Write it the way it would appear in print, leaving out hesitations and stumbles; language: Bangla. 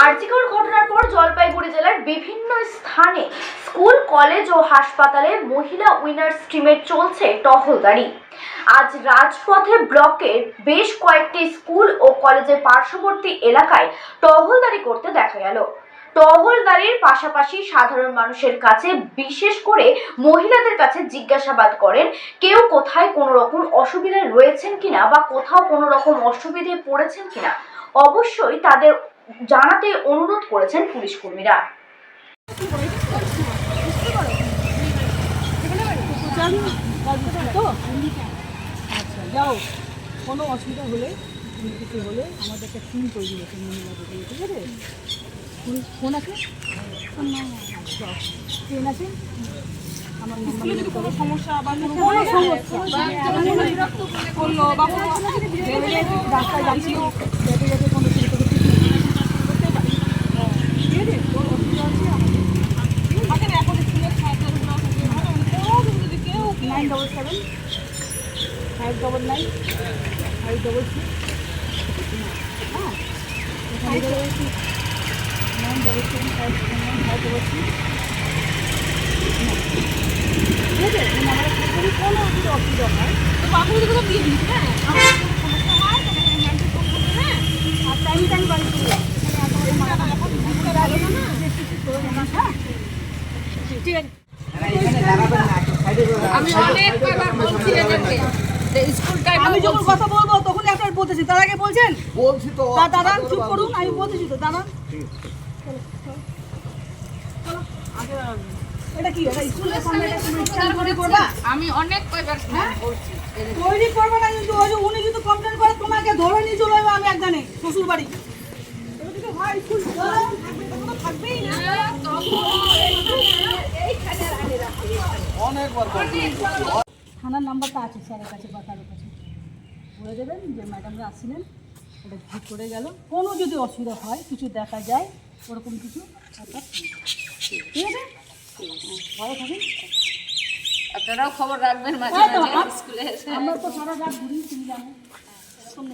আরজিকর ঘটনার পর জলপাইগুড়ি জেলার বিভিন্ন স্থানে স্কুল, কলেজ ও হাসপাতালে মহিলা উইনার্স টিমের চলছে টহলদারি। আজ রাজপথে ব্লকের বেশ কয়েকটি স্কুল ও কলেজের পার্শ্ববর্তী এলাকায় টহলদারি করতে দেখা গেল। টহলদারির পাশাপাশি সাধারণ মানুষের কাছে, বিশেষ করে মহিলাদের কাছে জিজ্ঞাসাবাদ করেন কেউ কোথায় কোনো রকম অসুবিধায় রয়েছেন কিনা বা কোথাও কোনো রকম অসুবিধায় পড়েছেন কিনা। অবশ্যই তাদের জানাতে অনুরোধ করেছেন পুলিশ কর্মীরা। যাও, কোনো অসুবিধা হলে কিছু হলে আমাদের একটা টিম তৈরি হয়েছে মহিলাদের, ঠিক আছে? ফোন আছে, ট্রেন আছে, আমার কোনো সমস্যা বা কোনো করলো বা রাস্তায় যাচ্ছি যেতে যেতে কোনো এখন স্কুলের ছাত্ররা 977 599 566 হ্যাঁ 566 977 599 ঠিক আছে? আমার কোনো অসুবিধা হয় তো বাবুগুলো দিয়ে দিস। হ্যাঁ, আমার কোনো সমস্যা হয় তবে ম্যামকে ফোন করবে। হ্যাঁ, আর টাইম বাড়ি করবে এখন বুঝতে পারবে না হ্যাঁ ঠিক আছে। আমি অনেক কয়বার বলছি এদেরকে যে স্কুল টাইম আমি যখন কথা বলবো তখন আপনারা বলতেছি, তার আগে বলছেন বলছি তো দাদা চুপ করুন, আমি বলতেছি তো দাদা এটা কি এটা স্কুলের সামনে করবা? আমি অনেক কয়বার বলছি তৈরি করবে না, কিন্তু ওই যে উনি যদি কমপ্লেন করে তোমাকে ধরে নিয়ে চলে যাবে আমি একজনে শ্বশুর বাড়ি। থানার নাম্বারটা আছে স্যারের কাছে বা কারোর কাছে, বলে দেবেন যে ম্যাডামরা আসছিলেন, ওটা ঠিক করে গেল। কোনো যদি অসুবিধা হয়, কিছু দেখা যায় ওরকম কিছু, ঠিক আছে? ভালো থাকেন, আপনারাও খবর রাখবেন মাঝে মাঝে স্কুলে এসে। আমরা তো সারা রাত ঘুরি, তুমি জানো এরকম